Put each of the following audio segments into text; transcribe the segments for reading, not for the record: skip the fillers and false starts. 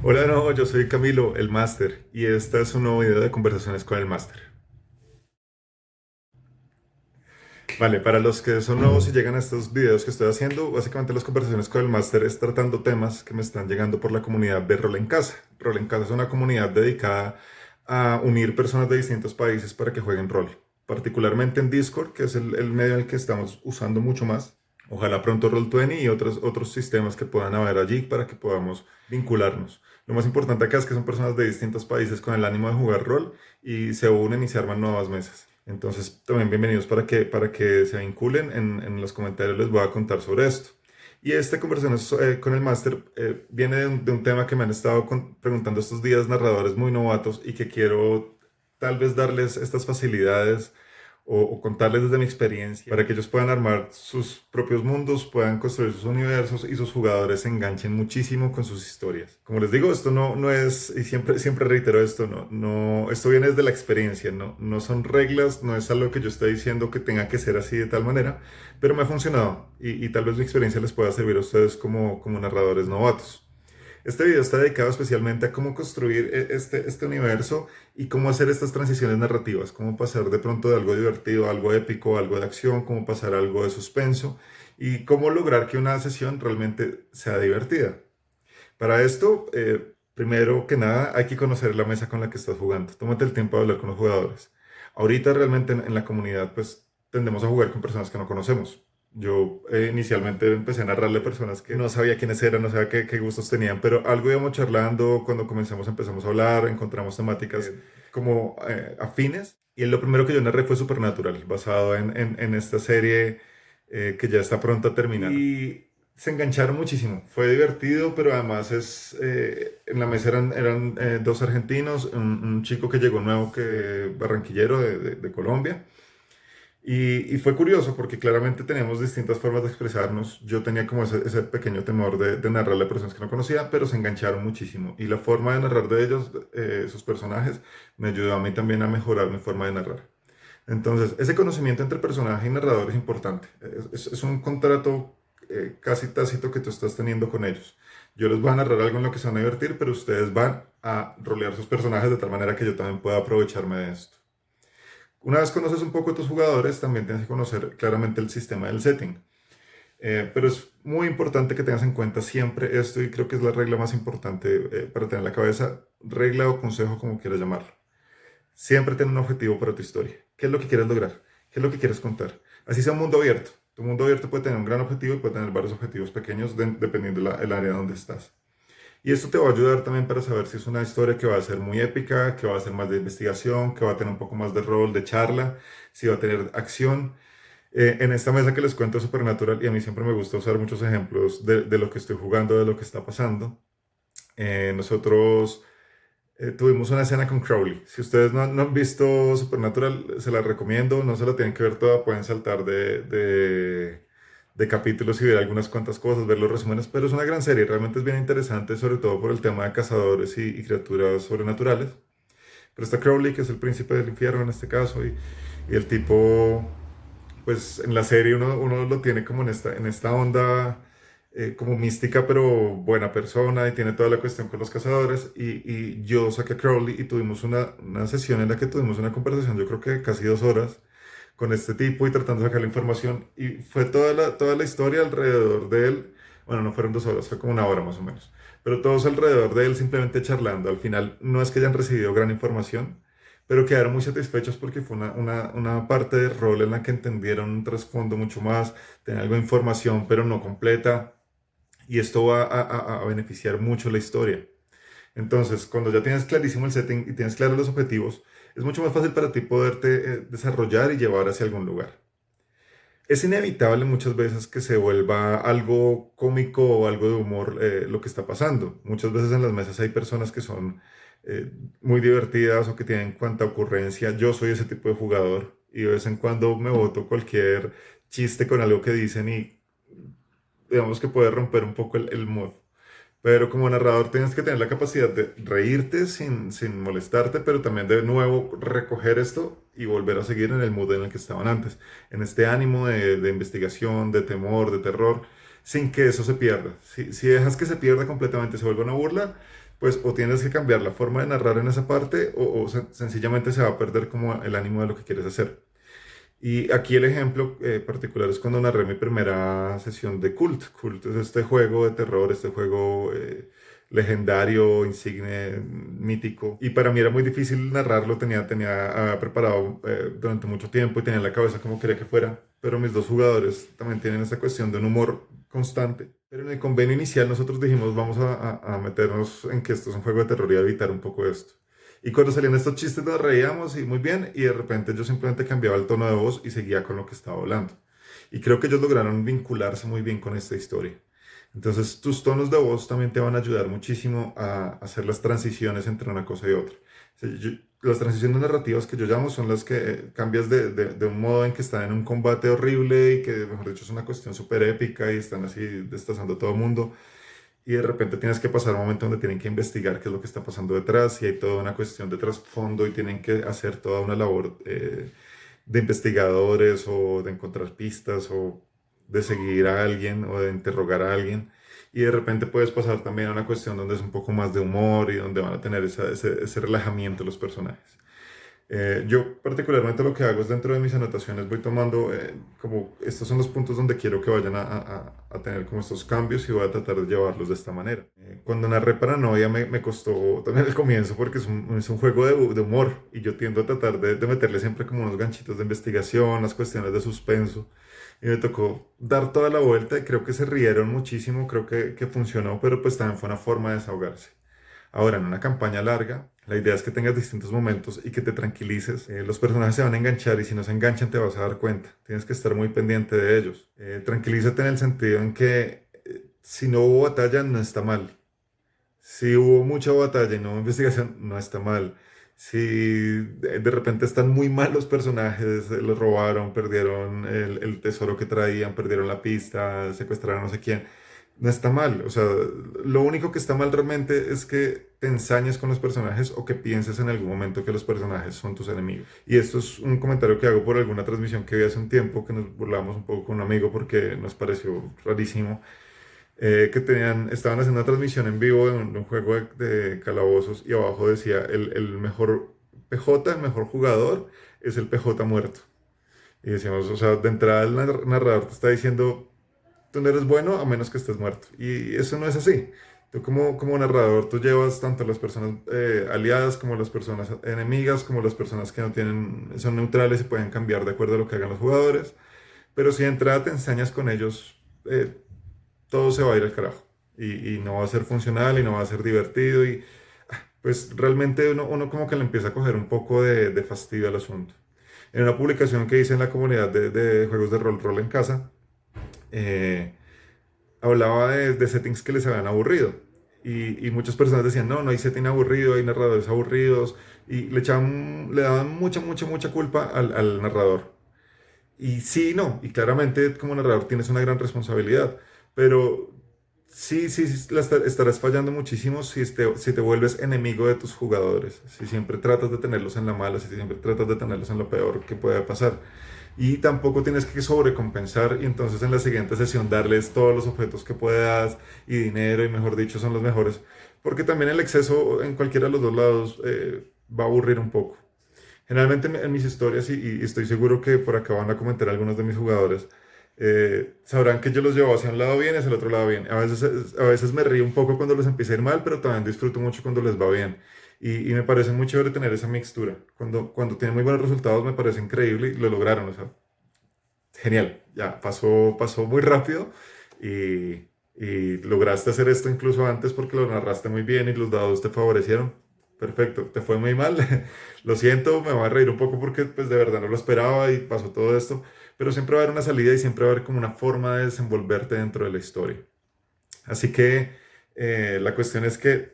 Hola, no, yo soy Camilo, el máster, y esta es un nuevo video de conversaciones con el máster. Vale, para los que son nuevos y llegan a estos videos que estoy haciendo, básicamente las conversaciones con el máster es tratando temas que me están llegando por la comunidad de Rol en Casa. Rol en Casa es una comunidad dedicada a unir personas de distintos países para que jueguen rol, particularmente en Discord, que es el medio en el que estamos usando mucho más. Ojalá pronto Roll20 y otros sistemas que puedan haber allí para que podamos vincularnos. Lo más importante acá es que son personas de distintos países con el ánimo de jugar rol y se unen y se arman nuevas mesas. Entonces, también bienvenidos para que se vinculen. En los comentarios les voy a contar sobre esto. Y esta conversación con el máster viene de un tema que me han estado preguntando estos días narradores muy novatos y que quiero tal vez darles estas facilidades o contarles desde mi experiencia para que ellos puedan armar sus propios mundos, puedan construir sus universos y sus jugadores se enganchen muchísimo con sus historias. Como les digo, esto no es, y siempre reitero esto, esto viene desde la experiencia, no son reglas, no es algo que yo esté diciendo que tenga que ser así de tal manera, pero me ha funcionado y tal vez mi experiencia les pueda servir a ustedes como narradores novatos. Este video está dedicado especialmente a cómo construir este universo y cómo hacer estas transiciones narrativas, cómo pasar de pronto de algo divertido a algo épico, algo de acción, cómo pasar a algo de suspenso y cómo lograr que una sesión realmente sea divertida. Para esto, primero que nada, hay que conocer la mesa con la que estás jugando. Tómate el tiempo de hablar con los jugadores. Ahorita realmente en la comunidad, pues tendemos a jugar con personas que no conocemos. Yo inicialmente empecé a narrarle a personas que no sabía quiénes eran, no sabía qué gustos tenían, pero algo íbamos charlando, cuando comenzamos empezamos a hablar, encontramos temáticas como afines. Y lo primero que yo narré fue Supernatural, basado en esta serie que ya está pronta a terminar. Y se engancharon muchísimo. Fue divertido, pero además en la mesa eran dos argentinos, un chico que llegó nuevo, barranquillero de Colombia. Y fue curioso porque claramente teníamos distintas formas de expresarnos. Yo tenía como ese pequeño temor de narrarle a personas que no conocía, pero se engancharon muchísimo. Y la forma de narrar de ellos, sus personajes, me ayudó a mí también a mejorar mi forma de narrar. Entonces, ese conocimiento entre personaje y narrador es importante. Es un contrato casi tácito que tú estás teniendo con ellos. Yo les voy a narrar algo en lo que se van a divertir, pero ustedes van a rolear sus personajes de tal manera que yo también pueda aprovecharme de esto. Una vez conoces un poco a tus jugadores, también tienes que conocer claramente el sistema del setting. Pero es muy importante que tengas en cuenta siempre esto y creo que es la regla más importante para tener en la cabeza, regla o consejo como quieras llamarlo. Siempre ten un objetivo para tu historia. ¿Qué es lo que quieres lograr? ¿Qué es lo que quieres contar? Así sea un mundo abierto. Tu mundo abierto puede tener un gran objetivo y puede tener varios objetivos pequeños dependiendo del área donde estás. Y esto te va a ayudar también para saber si es una historia que va a ser muy épica, que va a ser más de investigación, que va a tener un poco más de rol, de charla, si va a tener acción. En esta mesa que les cuento es Supernatural y a mí siempre me gusta usar muchos ejemplos de lo que estoy jugando, de lo que está pasando. Nosotros tuvimos una escena con Crowley. Si ustedes no han visto Supernatural, se la recomiendo. No se la tienen que ver toda, pueden saltar de capítulos y ver algunas cuantas cosas, ver los resúmenes, pero es una gran serie. Realmente es bien interesante, sobre todo por el tema de cazadores y criaturas sobrenaturales. Pero está Crowley, que es el príncipe del infierno en este caso, y el tipo pues en la serie uno lo tiene como en esta onda como mística, pero buena persona y tiene toda la cuestión con los cazadores. Y yo saqué a Crowley y tuvimos una sesión en la que tuvimos una conversación, yo creo que casi 2 horas, con este tipo y tratando de sacar la información. Y fue toda la historia alrededor de él. Bueno, no fueron 2 horas, fue como una hora más o menos. Pero todos alrededor de él simplemente charlando. Al final no es que hayan recibido gran información, pero quedaron muy satisfechos porque fue una parte de rol en la que entendieron un trasfondo mucho más, tener algo de información, pero no completa, y esto va a beneficiar mucho la historia. Entonces, cuando ya tienes clarísimo el setting y tienes claros los objetivos, es mucho más fácil para ti poderte desarrollar y llevar hacia algún lugar. Es inevitable muchas veces que se vuelva algo cómico o algo de humor lo que está pasando. Muchas veces en las mesas hay personas que son eh, muy divertidas o que tienen cuanta ocurrencia. Yo soy ese tipo de jugador y de vez en cuando me boto cualquier chiste con algo que dicen y digamos que puede romper un poco el mood. Pero como narrador tienes que tener la capacidad de reírte sin molestarte, pero también de nuevo recoger esto y volver a seguir en el mood en el que estaban antes, en este ánimo de investigación, de temor, de terror. sin que eso se pierda. Si dejas que se pierda completamente, se vuelve una burla, pues o tienes que cambiar la forma de narrar en esa parte o sencillamente se va a perder como el ánimo de lo que quieres hacer. Y aquí el ejemplo particular es cuando narré mi primera sesión de Cult. Cult es este juego de terror, este juego legendario, insigne, mítico. Y para mí era muy difícil narrarlo, tenía preparado durante mucho tiempo y tenía en la cabeza como quería que fuera. Pero mis dos jugadores también tienen esta cuestión de un humor constante. Pero en el convenio inicial nosotros dijimos vamos a meternos en que esto es un juego de terror y a evitar un poco esto. Y cuando salían estos chistes nos reíamos y muy bien, y de repente yo simplemente cambiaba el tono de voz y seguía con lo que estaba hablando. Y creo que ellos lograron vincularse muy bien con esta historia. Entonces tus tonos de voz también te van a ayudar muchísimo a hacer las transiciones entre una cosa y otra. O sea, las transiciones narrativas que yo llamo son las que cambias de un modo en que están en un combate horrible y que, mejor dicho, es una cuestión súper épica y están así destazando a todo el mundo y de repente tienes que pasar un momento donde tienen que investigar qué es lo que está pasando detrás y hay toda una cuestión de trasfondo y tienen que hacer toda una labor de investigadores o de encontrar pistas o de seguir a alguien o de interrogar a alguien. Y de repente puedes pasar también a una cuestión donde es un poco más de humor y donde van a tener ese relajamiento los personajes. Yo particularmente lo que hago es dentro de mis anotaciones voy tomando como estos son los puntos donde quiero que vayan a tener como estos cambios y voy a tratar de llevarlos de esta manera. Cuando narré Paranoia me costó también el comienzo porque es un juego de humor y yo tiendo a tratar de meterle siempre como unos ganchitos de investigación, las cuestiones de suspenso y me tocó dar toda la vuelta y creo que se rieron muchísimo, creo que funcionó, pero pues también fue una forma de desahogarse. Ahora, en una campaña larga, la idea es que tengas distintos momentos y que te tranquilices. Los personajes se van a enganchar y si no se enganchan te vas a dar cuenta. Tienes que estar muy pendiente de ellos. Tranquilízate en el sentido en que si no hubo batalla no está mal. Si hubo mucha batalla y no hubo investigación no está mal. Si de repente están muy mal los personajes, los robaron, perdieron el tesoro que traían, perdieron la pista, secuestraron a no sé quién no está mal, o sea, lo único que está mal realmente es que te ensañes con los personajes o que pienses en algún momento que los personajes son tus enemigos. Y esto es un comentario que hago por alguna transmisión que vi hace un tiempo, que nos burlamos un poco con un amigo porque nos pareció rarísimo, estaban haciendo una transmisión en vivo de un juego de calabozos y abajo decía, el mejor PJ, el mejor jugador, es el PJ muerto. Y decíamos, o sea, de entrada el narrador te está diciendo tú no eres bueno a menos que estés muerto. Y eso no es así. Tú como narrador, tú llevas tanto a las personas aliadas como las personas enemigas, como las personas que no tienen, son neutrales y pueden cambiar de acuerdo a lo que hagan los jugadores. Pero si de entrada te ensañas con ellos, todo se va a ir al carajo. Y no va a ser funcional y no va a ser divertido. Y pues realmente uno como que le empieza a coger un poco de fastidio al asunto. En una publicación que hice en la comunidad de juegos de rol en casa, eh, hablaba de settings que les habían aburrido. Y muchas personas decían, no, no hay setting aburrido, hay narradores aburridos. Y le daban mucha culpa al narrador. Y sí, no, y claramente como narrador tienes una gran responsabilidad. Pero sí, estarás fallando muchísimo si te vuelves enemigo de tus jugadores. Si siempre tratas de tenerlos en la mala, si siempre tratas de tenerlos en lo peor que puede pasar. Y tampoco tienes que sobrecompensar y entonces en la siguiente sesión darles todos los objetos que puedas y dinero y mejor dicho son los mejores. Porque también el exceso en cualquiera de los dos lados va a aburrir un poco. Generalmente en mis historias, y estoy seguro que por acá van a comentar algunos de mis jugadores, sabrán que yo los llevo hacia un lado bien y hacia el otro lado bien. A veces me río un poco cuando les empieza a ir mal, pero también disfruto mucho cuando les va bien. Y me parece muy chévere tener esa mixtura. Cuando tienen muy buenos resultados me parece increíble y lo lograron. O sea, genial. Ya, pasó muy rápido y lograste hacer esto incluso antes porque lo narraste muy bien y los dados te favorecieron. Perfecto, te fue muy mal. Lo siento, me voy a reír un poco porque pues de verdad no lo esperaba y pasó todo esto. Pero siempre va a haber una salida y siempre va a haber como una forma de desenvolverte dentro de la historia. Así que la cuestión es que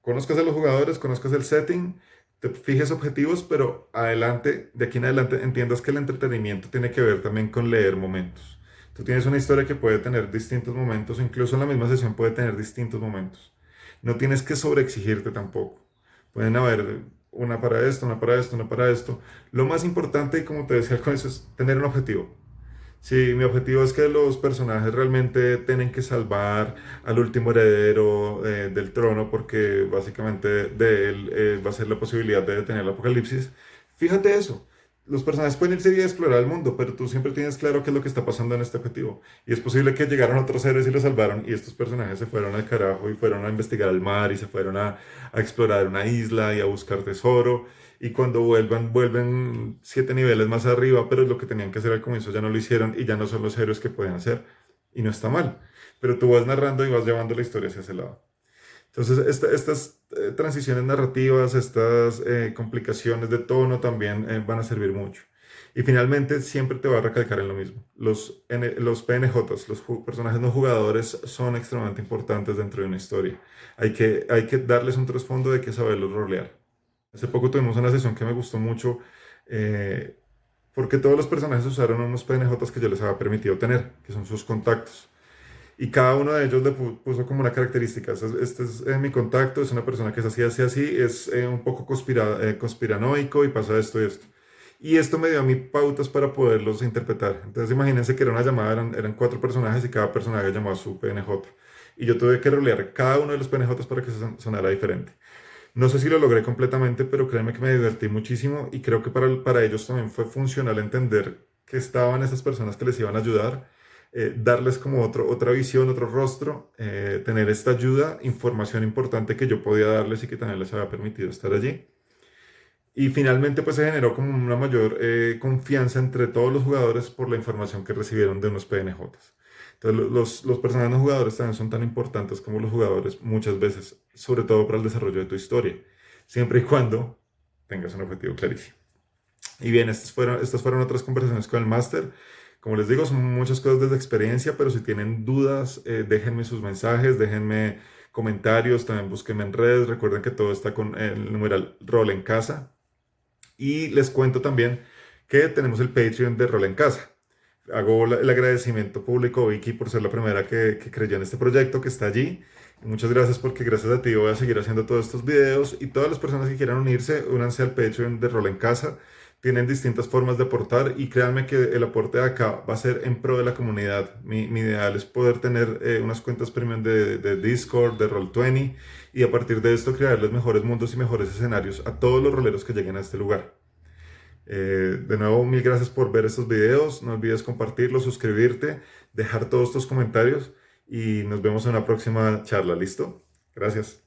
conozcas a los jugadores, conozcas el setting, te fijes objetivos, pero de aquí en adelante entiendas que el entretenimiento tiene que ver también con leer momentos. Tú tienes una historia que puede tener distintos momentos, incluso en la misma sesión puede tener distintos momentos. No tienes que sobreexigirte tampoco. Pueden haber una para esto, una para esto, una para esto. Lo más importante, y como te decía al comienzo, es tener un objetivo. Sí, mi objetivo es que los personajes realmente tienen que salvar al último heredero del trono porque básicamente de él va a ser la posibilidad de detener el apocalipsis. Fíjate eso. Los personajes pueden irse y explorar el mundo, pero tú siempre tienes claro qué es lo que está pasando en este objetivo. Y es posible que llegaron otros héroes y lo salvaron y estos personajes se fueron al carajo y fueron a investigar el mar y se fueron a explorar una isla y a buscar tesoro y cuando vuelven 7 niveles más arriba, pero lo que tenían que hacer al comienzo ya no lo hicieron y ya no son los héroes que pueden hacer. Y no está mal, pero tú vas narrando y vas llevando la historia hacia ese lado. Entonces, estas transiciones narrativas, estas complicaciones de tono también van a servir mucho. Y finalmente, siempre te va a recalcar en lo mismo. Los PNJs, personajes no jugadores, son extremadamente importantes dentro de una historia. Hay que darles un trasfondo de que saberlos rolear. Hace poco tuvimos una sesión que me gustó mucho eh, porque todos los personajes usaron unos PNJs que yo les había permitido tener, que son sus contactos. Y cada uno de ellos le puso como una característica. Este es mi contacto, es una persona que es así, así, así, es un poco conspiranoico y pasa esto y esto. Y esto me dio a mí pautas para poderlos interpretar. Entonces imagínense que era una llamada, eran 4 personajes y cada personaje llamaba a su PNJ. Y yo tuve que rolear cada uno de los PNJs para que sonara diferente. No sé si lo logré completamente, pero créanme que me divertí muchísimo y creo que para ellos también fue funcional entender que estaban esas personas que les iban a ayudar, darles como otra visión, otro rostro, tener esta ayuda, información importante que yo podía darles y que también les había permitido estar allí. Y finalmente pues se generó como una mayor confianza entre todos los jugadores por la información que recibieron de unos PNJs. Entonces los personajes no jugadores también son tan importantes como los jugadores muchas veces, sobre todo para el desarrollo de tu historia, siempre y cuando tengas un objetivo clarísimo. Y bien, estas fueron otras conversaciones con el máster. Como les digo, son muchas cosas desde experiencia, pero si tienen dudas, déjenme sus mensajes, déjenme comentarios, también búsquenme en redes. Recuerden que todo está con el numeral Rol en Casa. Y les cuento también que tenemos el Patreon de Rol en Casa. Hago el agradecimiento público, Vicky, por ser la primera que creyó en este proyecto, que está allí. Y muchas gracias porque gracias a ti voy a seguir haciendo todos estos videos. Y todas las personas que quieran unirse, únanse al Patreon de Rol en Casa. Tienen distintas formas de aportar y créanme que el aporte de acá va a ser en pro de la comunidad. Mi ideal es poder tener unas cuentas premium de Discord, de Roll20 y a partir de esto crearles mejores mundos y mejores escenarios a todos los roleros que lleguen a este lugar. De nuevo, mil gracias por ver estos videos. No olvides compartirlos, suscribirte, dejar todos tus comentarios y nos vemos en una próxima charla. ¿Listo? Gracias.